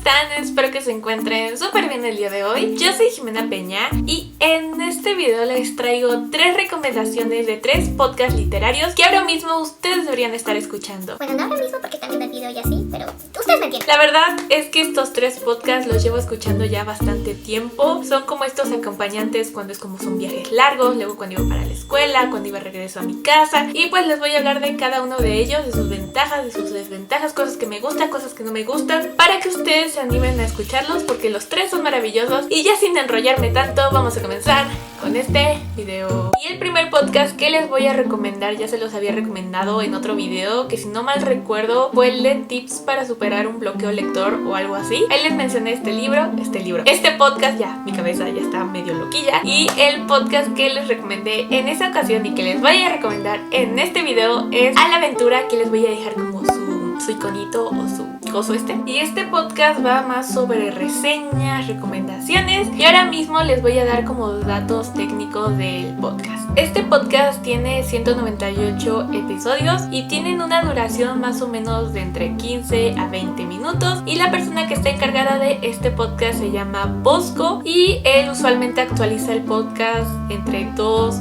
están? Espero que se encuentren súper bien el día de hoy. Yo soy Jimena Peña y en este video les traigo 3 recomendaciones de 3 podcasts literarios que ahora mismo ustedes deberían estar escuchando. Bueno, no ahora mismo porque también me video y así, pero ustedes me entienden. La verdad es que estos 3 podcasts los llevo escuchando ya bastante tiempo. Son como estos acompañantes cuando son viajes largos, luego cuando iba para la escuela, cuando iba regreso a mi casa. Y pues les voy a hablar de cada uno de ellos, de sus ventajas, de sus desventajas, cosas que me gustan, cosas que no me gustan, para que ustedes se animen a escucharlos porque los 3 son maravillosos. Y ya sin enrollarme tanto, vamos a comenzar con este video. Y el primer podcast que les voy a recomendar, ya se los había recomendado en otro video, que si no mal recuerdo fue el de tips para superar un bloqueo lector o algo así. Ahí les mencioné este podcast, ya mi cabeza ya está medio loquilla. Y el podcast que les recomendé en esa ocasión y que les voy a recomendar en este video es A la Aventura, que les voy a dejar como su iconito o su coso Y este podcast va más sobre reseñas, recomendaciones, y ahora mismo les voy a dar como datos técnicos del podcast. Este podcast tiene 198 episodios y tienen una duración más o menos de entre 15 a 20 minutos, y la persona que está encargada de este podcast se llama Bosco y él usualmente actualiza el podcast entre 2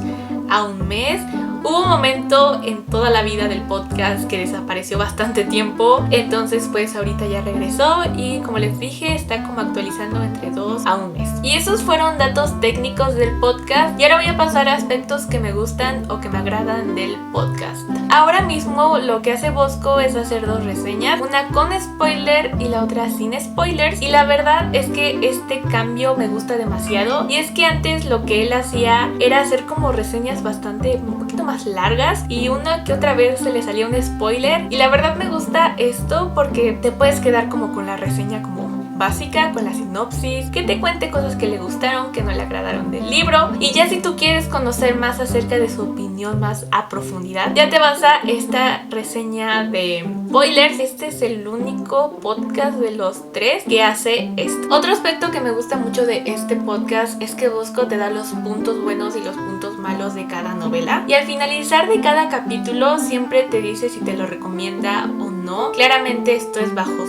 a un mes. Hubo un momento en toda la vida del podcast que desapareció bastante tiempo, entonces pues ahorita ya regresó y como les dije está como actualizando entre 2 a un mes. Y esos fueron datos técnicos del podcast, y ahora voy a pasar a aspectos que me gustan o que me agradan del podcast. Ahora mismo lo que hace Bosco es hacer 2 reseñas, una con spoiler y la otra sin spoilers, y la verdad es que este cambio me gusta demasiado. Y es que antes lo que él hacía era hacer como reseñas un poquito más largas y una que otra vez se le salía un spoiler, y la verdad me gusta esto porque te puedes quedar como con la reseña como básica, con la sinopsis, que te cuente cosas que le gustaron, que no le agradaron del libro, y ya si tú quieres conocer más acerca de su opinión más a profundidad, ya te vas a esta reseña de spoilers. Este es el único podcast de los 3 que hace esto. Otro aspecto que me gusta mucho de este podcast es que Bosco te da los puntos buenos y los puntos malos de cada novela, y al finalizar de cada capítulo siempre te dice si te lo recomienda o no. Claramente esto es bajo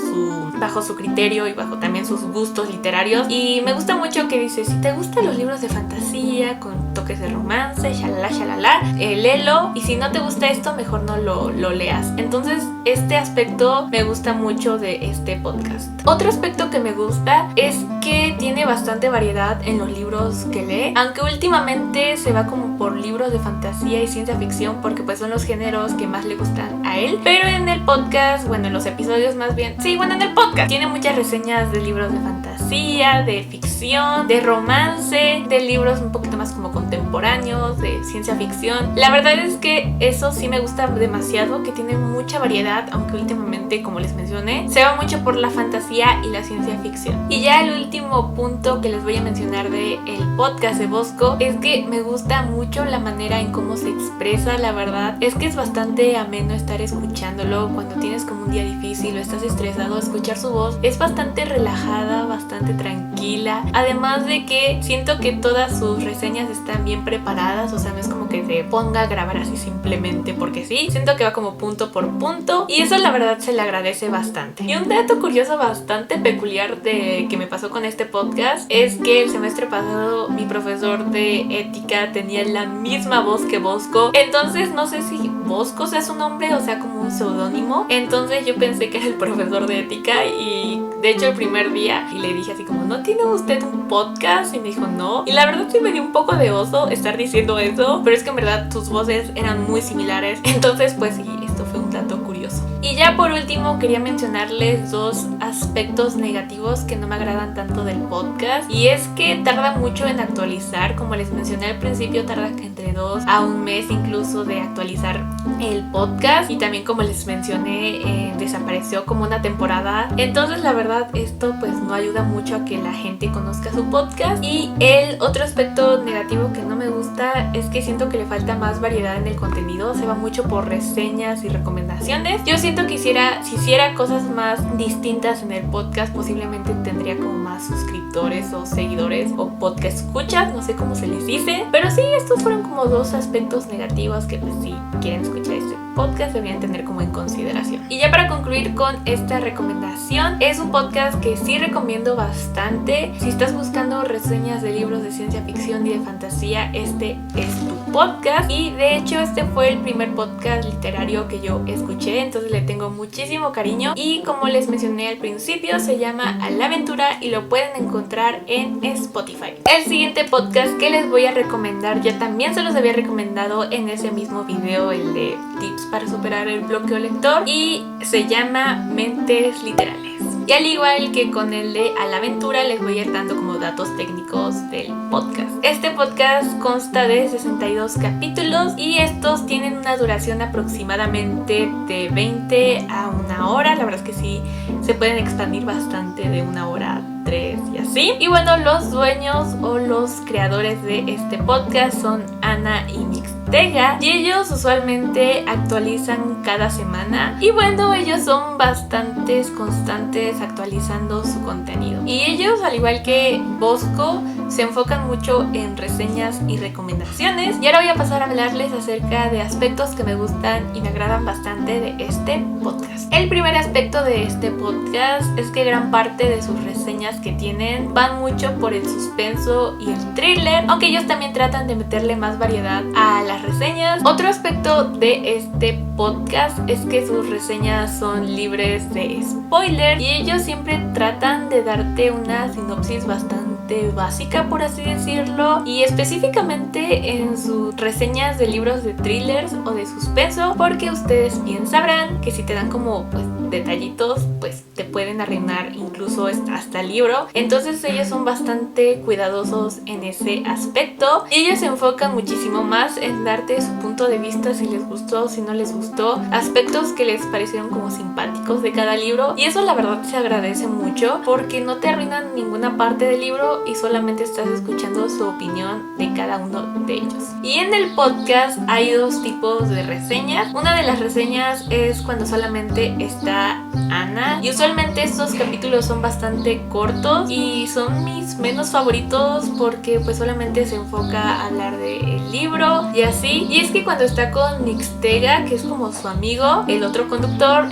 su criterio y bajo también sus gustos literarios, y me gusta mucho que dice: si te gustan los libros de fantasía con toques de romance, shalala, léelo, y si no te gusta esto, mejor no lo leas. Entonces este aspecto me gusta mucho de este podcast. Otro aspecto que me gusta es que tiene bastante variedad en los libros que lee, aunque últimamente se va como por libros de fantasía y ciencia ficción porque pues son los géneros que más le gustan a él. Pero en el podcast, en los episodios más bien, en el podcast tiene muchas reseñas de libros de fantasía, de ficción, de romance, de libros un poquito más como contemporáneos, de ciencia ficción. La verdad es que eso sí me gusta demasiado, que tiene mucha variedad, aunque últimamente, como les mencioné, se va mucho por la fantasía y la ciencia ficción. Y ya el último punto que les voy a mencionar de el podcast de Bosco es que me gusta mucho la manera en cómo se expresa. La verdad es que es bastante ameno estar escuchándolo cuando tienes como un día difícil o estás estresado. Escuchar su voz es bastante relajada, bastante tranquila, además de que siento que todas sus reseñas están bien preparadas, o sea, no es como que se ponga a grabar así simplemente porque sí. Siento que va como punto por punto, y eso la verdad se le agradece bastante. Y un dato curioso bastante peculiar que me pasó con este podcast es que el semestre pasado mi profesor de ética tenía la misma voz que Bosco, entonces no sé si Bosco sea su nombre o sea como un seudónimo. Entonces yo pensé que era el profesor de ética, y de hecho el primer día y le dije así como: ¿no tiene usted un podcast? Y me dijo no, y la verdad sí me dio un poco de oso estar diciendo eso, pero es que en verdad sus voces eran muy similares. Entonces pues sí, esto fue un dato curioso. Y ya por último quería mencionarles 2 aspectos negativos que no me agradan tanto del podcast, y es que tarda mucho en actualizar. Como les mencioné al principio, tarda entre 2 a un mes incluso de actualizar el podcast, y también como les mencioné desapareció como una temporada. Entonces la verdad esto pues no ayuda mucho a que la gente conozca su podcast. Y el otro aspecto negativo que no me gusta es que siento que le falta más variedad en el contenido, se va mucho por reseñas y recomendaciones. Yo siento siento que si hiciera cosas más distintas en el podcast, posiblemente tendría como más suscriptores o seguidores o podcast escuchas, no sé cómo se les dice. Pero sí, estos fueron como dos aspectos negativos que pues si quieren escuchar este podcast deberían tener como en consideración. Y ya para concluir con esta recomendación, es un podcast que sí recomiendo bastante. Si estás buscando reseñas de libros de ciencia ficción y de fantasía, este es tu podcast. Y de hecho este fue el primer podcast literario que yo escuché, entonces le tengo muchísimo cariño. Y como les mencioné al principio, se llama A la Aventura y lo pueden encontrar en Spotify. El siguiente podcast que les voy a recomendar, ya también se los había recomendado en ese mismo video, el de tips para superar el bloqueo lector, y se llama Mentes Literales. Y al igual que con el de A la Aventura, les voy a ir dando como datos técnicos del podcast. Este podcast consta de 62 capítulos y estos tienen una duración aproximadamente de 20 a 1 hora. La verdad es que sí, se pueden expandir bastante de 1 hora a 3 y así. Y bueno, los dueños o los creadores de este podcast son Ana y Mixtega, y ellos usualmente actualizan cada semana. Y bueno, ellos son bastante constantes actualizando su contenido. Y ellos, al igual que Bosco, se enfocan mucho en reseñas y recomendaciones. Y ahora voy a pasar a hablarles acerca de aspectos que me gustan y me agradan bastante de este podcast. El primer aspecto de este podcast es que gran parte de sus reseñas que tienen van mucho por el suspenso y el thriller, aunque ellos también tratan de meterle más variedad a las reseñas. Otro aspecto de este podcast es que sus reseñas son libres de spoiler y ellos siempre tratan de darte una sinopsis bastante básica, por así decirlo, y específicamente en sus reseñas de libros de thrillers o de suspenso, porque ustedes bien sabrán que si te dan como pues detallitos, pues te pueden arruinar incluso hasta el libro. Entonces ellos son bastante cuidadosos en ese aspecto y ellos se enfocan muchísimo más en darte su punto de vista, si les gustó, si no les gustó, aspectos que les parecieron como simpáticos de cada libro, y eso la verdad se agradece mucho porque no te arruinan ninguna parte del libro y solamente estás escuchando su opinión de cada uno de ellos. Y en el podcast hay dos tipos de reseñas. Una de las reseñas es cuando solamente está Ana, y usualmente estos capítulos son bastante cortos y son mis menos favoritos porque pues solamente se enfoca a hablar del libro y así. Y es que cuando está con Mixtega, que es como su amigo, el otro conductor,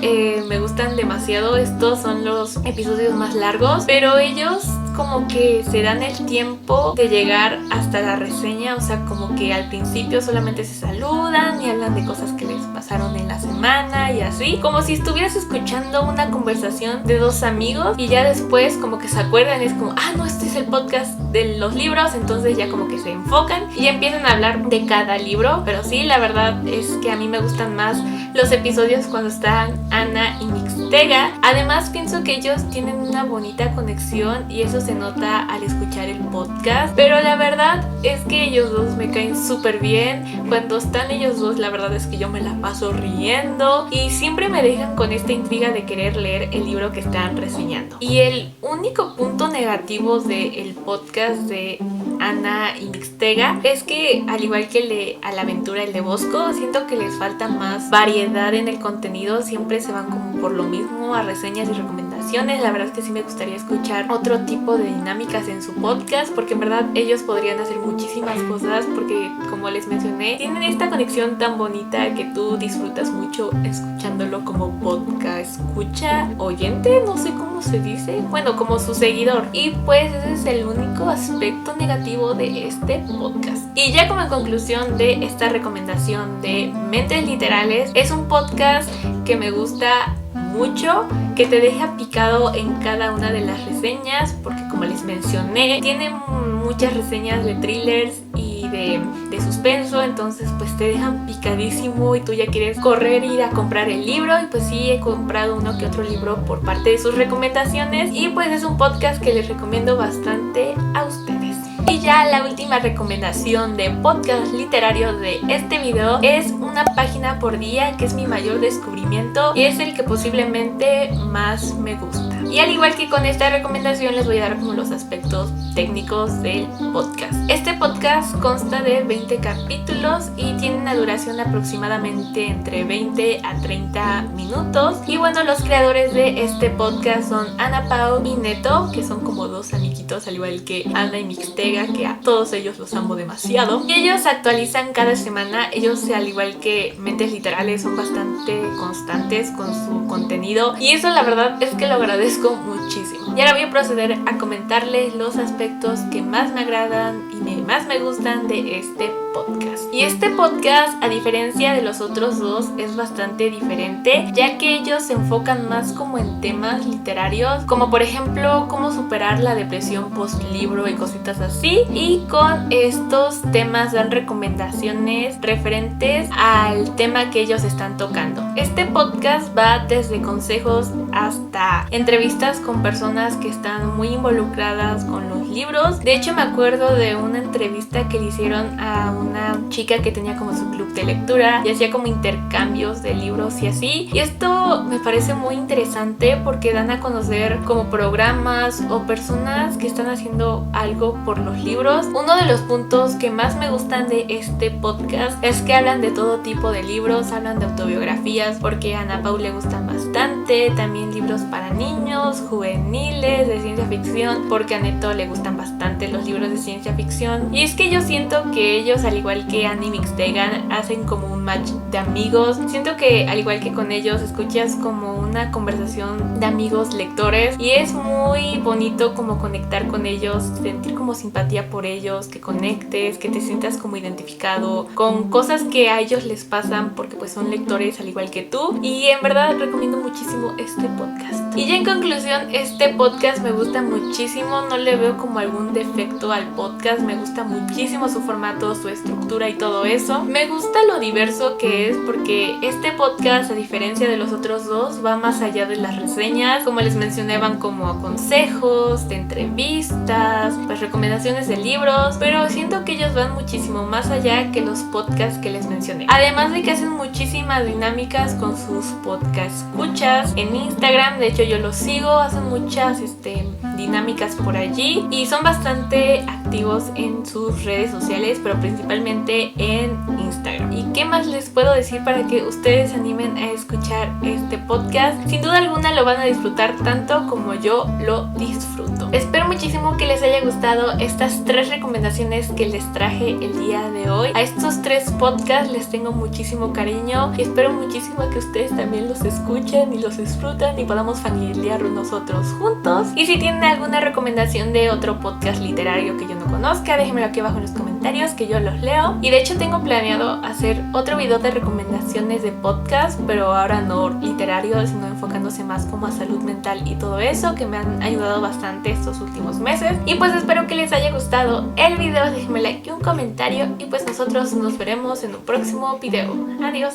me gustan demasiado. Estos son los episodios más largos, pero ellos como que se dan el tiempo de llegar hasta la reseña, o sea, como que al principio solamente se saludan y hablan de cosas que les pasaron en la semana y así, como si estuvieras escuchando una conversación de dos amigos, y ya después como que se acuerdan, es como, no, este es el podcast de los libros, entonces ya como que se enfocan y empiezan a hablar de cada libro. Pero sí, la verdad es que a mí me gustan más los episodios cuando están Ana y Mixtega. Además pienso que ellos tienen una bonita conexión y eso se nota al escuchar el podcast, pero la verdad es que ellos dos me caen súper bien. Cuando están ellos dos, la verdad es que yo me la paso riendo y siempre me dejan con esta intriga de querer leer el libro que están reseñando. Y el único punto negativo del podcast de Ana y Mixtega es que, al igual que el de A la Aventura, el de Bosco, siento que les falta más variedad en el contenido. Siempre se van como por lo mismo a reseñas y recomendaciones. La verdad es que sí me gustaría escuchar otro tipo de dinámicas en su podcast, porque en verdad ellos podrían hacer muchísimas cosas, porque como les mencioné, tienen esta conexión tan bonita que tú disfrutas mucho escuchándolo como podcast escucha oyente, no sé cómo se dice, bueno, como su seguidor. Y pues ese es el único aspecto negativo de este podcast. Y ya como en conclusión de esta recomendación de Mentes Literales, es un podcast que me gusta mucho, que te deja picado en cada una de las reseñas, porque como les mencioné, tiene muchas reseñas de thrillers y de suspenso, entonces pues te dejan picadísimo y tú ya quieres correr, ir a comprar el libro. Y pues sí, he comprado uno que otro libro por parte de sus recomendaciones, y pues es un podcast que les recomiendo bastante a ustedes. Y ya la última recomendación de podcast literario de este video es una página por día, que es mi mayor descubrimiento y es el que posiblemente más me gusta. Y al igual que con esta recomendación les voy a dar como los aspectos técnicos del podcast. Este podcast consta de 20 capítulos y tiene una duración aproximadamente entre 20 a 30 minutos. Y bueno, los creadores de este podcast son Ana Pau y Neto, que son como dos amiguitos, al igual que Ana y Mixtega, que a todos ellos los amo demasiado. Y ellos actualizan cada semana. Ellos, al igual que Mentes Literales, son bastante constantes con su contenido y eso la verdad es que lo agradezco muchísimo. Y ahora voy a proceder a comentarles los aspectos que más me agradan y más me gustan de este podcast. Y este podcast, a diferencia de los otros dos, es bastante diferente, ya que ellos se enfocan más como en temas literarios, como por ejemplo cómo superar la depresión post-libro y cositas así, y con estos temas dan recomendaciones referentes al tema que ellos están tocando. Este podcast va desde consejos hasta entrevistas con personas que están muy involucradas con los libros. De hecho, me acuerdo de una entrevista que le hicieron a una chica que tenía como su club de lectura y hacía como intercambios de libros y así. Y esto me parece muy interesante porque dan a conocer como programas o personas que están haciendo algo por los libros. Uno de los puntos que más me gustan de este podcast es que hablan de todo tipo de libros, hablan de autobiografías porque a Ana Pau le gustan bastante, también libros para niños, juveniles, de ciencia ficción, porque a Neto le gustan bastante los libros de ciencia ficción. Y es que yo siento que ellos, al igual que Annie Mixtegan, hacen como un match de amigos. Siento que al igual que con ellos escuchas como una conversación de amigos lectores y es muy bonito como conectar con ellos, sentir como simpatía por ellos, que conectes, que te sientas como identificado con cosas que a ellos les pasan porque pues son lectores al igual que tú. Y en verdad recomiendo muchísimo este podcast. Y ya en conclusión, este podcast me gusta muchísimo, no le veo como algún defecto al podcast, me gusta muchísimo su formato, su estructura y todo eso. Me gusta lo diverso que es porque este podcast, a diferencia de los otros dos, va más allá de las reseñas. Como les mencioné, van como consejos, de entrevistas, pues recomendaciones de libros, pero siento que ellos van muchísimo más allá que los podcasts que les mencioné. Además de que hacen muchísimas dinámicas con sus podcast escuchas en Instagram, de hecho yo los sigo, hacen muchas dinámicas por allí y son bastante activos en sus redes sociales, pero principalmente en Instagram. ¿Y qué más les puedo decir para que ustedes se animen a escuchar este podcast? Sin duda alguna lo van a disfrutar tanto como yo lo disfruto. Espero muchísimo que les haya gustado estas 3 recomendaciones que les traje el día de hoy. A estos 3 podcasts les tengo muchísimo cariño y espero muchísimo que ustedes también los escuchen y los disfruten y podamos familiar nosotros juntos. Y si tienen alguna recomendación de otro podcast literario que yo no conozca, déjenmelo aquí abajo en los comentarios que yo los leo. Y de hecho tengo planeado hacer otro video de recomendaciones de podcast, pero ahora no literario, sino enfocándose más como a salud mental y todo eso, que me han ayudado bastante estos últimos meses. Y pues espero que les haya gustado el video, déjenme like y un comentario y pues nosotros nos veremos en un próximo video. Adiós.